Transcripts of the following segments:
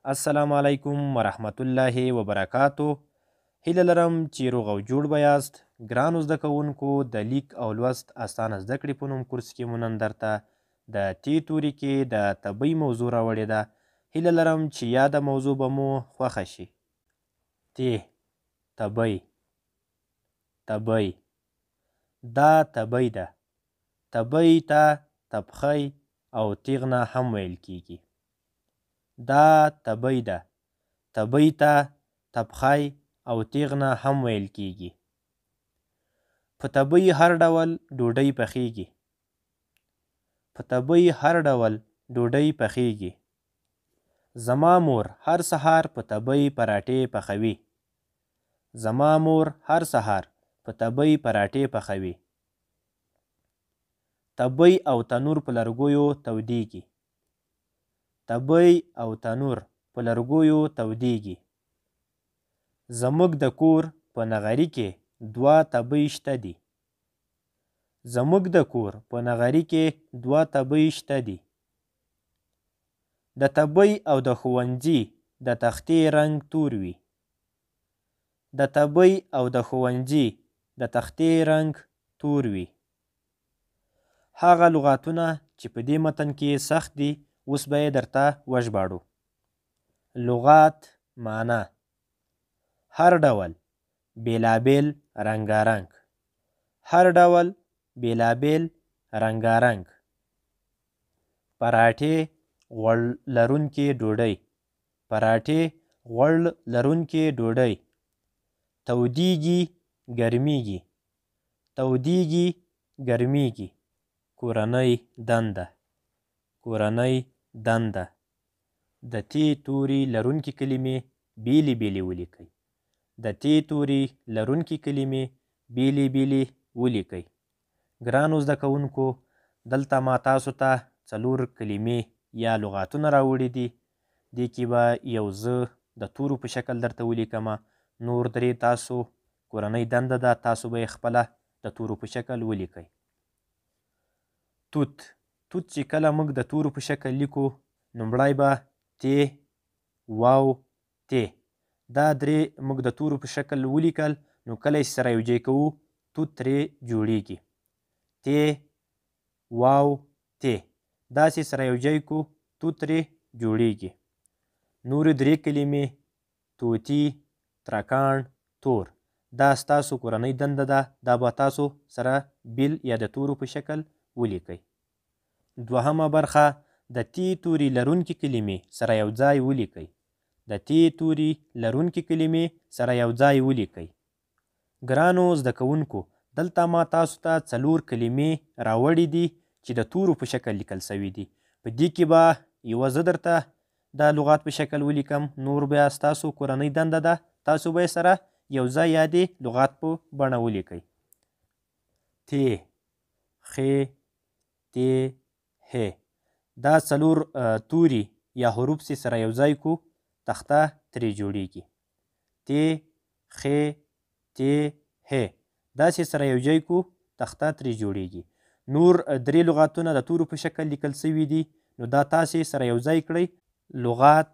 السلام علیکم ورحمت الله وبرکاتو. هیله لرم چې روغ او جوړ به یاست. ګرانو زده کوونکو، د لیک او لوست اسانه زده کړې په نوم کورس کې مو نن درته د ت توري کې د تبۍ موضوع راوړې ده. هیله لرم چې یاده موضوع به مو خوښه شي. ت تبۍ تبۍ دا تبۍ ده. تبۍ ته تبخی او تیغ نه هم ویل کیږي. دا تبۍ ده. تبۍ ته تبخی او تیغ نه هم ویل کیږي. په تبۍ هر ډول ډوډۍ پخیږي. په تبۍ هر ډول ډوډۍ پخیږي. زما مور هر سهار په تبۍ پراټې پخوي. زما مور هر سهار په تبۍ پراټې پخوي. تبۍ او تنور په لرګیو تودیږي. تبۍ او تنور په لرګیو تودیږي. زموږ د کور په نغري کې دوه تبۍ شته دي. زموږ د کور په نغري کې دوه تبۍ شته دي. د تبۍ او د ښوونځي د تختې رنګ تور وي. د تبۍ او د ښوونځي د تختې رنګ تور وي. هغه لغاتونه چې په دې متن کې سخت دي اوس به یې درته وژباړو. لغات معنا: هر ډول، بیلابیل، رنګارنګ. هر ډول، بیلابیل، رنګارنګ. پراټې، غوړ لرونکې ډوډۍ. پراټې، غوړ لرونکې ډوډۍ. تودیږي، ګرمیږي. تودیږي، ګرمیږي. کورنۍ دنده. کورنۍ دنده. د ت توري لرونکې کلمې بیلې بیلې ولیکئ. د ت توري لرونکې کلمې بیلې بیلې ولیکئ. ګرانو زده کوونکو، دلته ما تاسو ته 4 کلمې یا لغاتونه راوړي دي. دې کې به یو زه د تورو په شکل درته ولیکمه. نور 3 تاسو کورنۍ دنده ده، تاسو به یې خپله د تورو په شکل ولیکئ. توت. توت چې کله موږ د تورو په شکل لیکو، لومړی به ت، واو، ت. دا 3 موږ د تورو په شکل ولیکل، نو کله یې سره یوځای کوو توت ترې جوړیږي. ت، واو، ت. داسې سره یوځای کو توت ترې جوړیږي. نورې 3 کلمې طوطي، ترکاڼ، تور. دا ستاسو کورنۍ دنده ده. دا به تاسو سره بیل یا د تورو په شکل ولیکئ. دوهمه برخه د ت توري لرونکې کلمې سره یو ځای ولیکئ. د ت توري لرونکې کلمې سره یو ځای ولیکئ. ګرانو زده کوونکو، دلته ما تاسو ته 4 کلمې راوړي دي چې د تورو په شکل لیکل سوي دي. په دې کې به یوه زه درته د لغات په شکل ولیکم، نور بیا ستاسو کورنۍ دنده ده. تاسو به یې سره یو ځای یا د لغات په بڼه ولیکئ. ت، خ، ت، ه. دا 4 توري یا حروف چې سره یو ځای کو تخته ترې جوړیږي. ت، خ، ت، ه. داسې سره یو ځای کو تخته ترې جوړیږي. نور 3 لغاتونه د تورو په شکل لیکل سوي دي، نو دا تاسې سره یو ځای کړئ. لغات،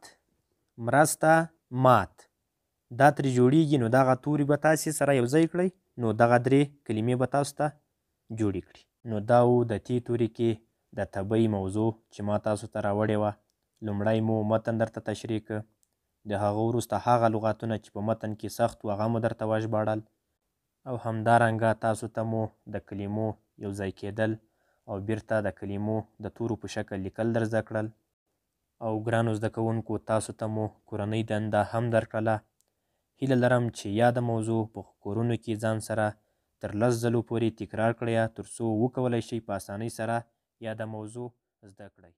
مرسته، مات. دا ترې جوړیږي، نو دغه توري به تاسې سره یو ځای کړئ، نو دغه 3 کلمې به تاسو ته جوړې کړي. نو دا و د ت توري کې د تبۍ موضوع چې ما تاسو ته راوړې وه. لومړی مو متن درته تشریح کړ. د هغه وروسته هغه لغاتونه چې په متن کې سخت و هغه مو درته وژباړل، او همدارنګه تاسو ته مو د کلمو یو ځای کېدل او بیرته د کلمو د تورو په شکل لیکل در زده کړل. او ګرانو زده کوونکو، تاسو ته مو کورنۍ دنده هم درکړله. هیله لرم چې یاده موضوع په کورونو کې ځان سره تر 10 ځلو پورې تکرار کړئ، تر څو وکولی شئ په اسانۍ سره یاده موضوع زده کړئ.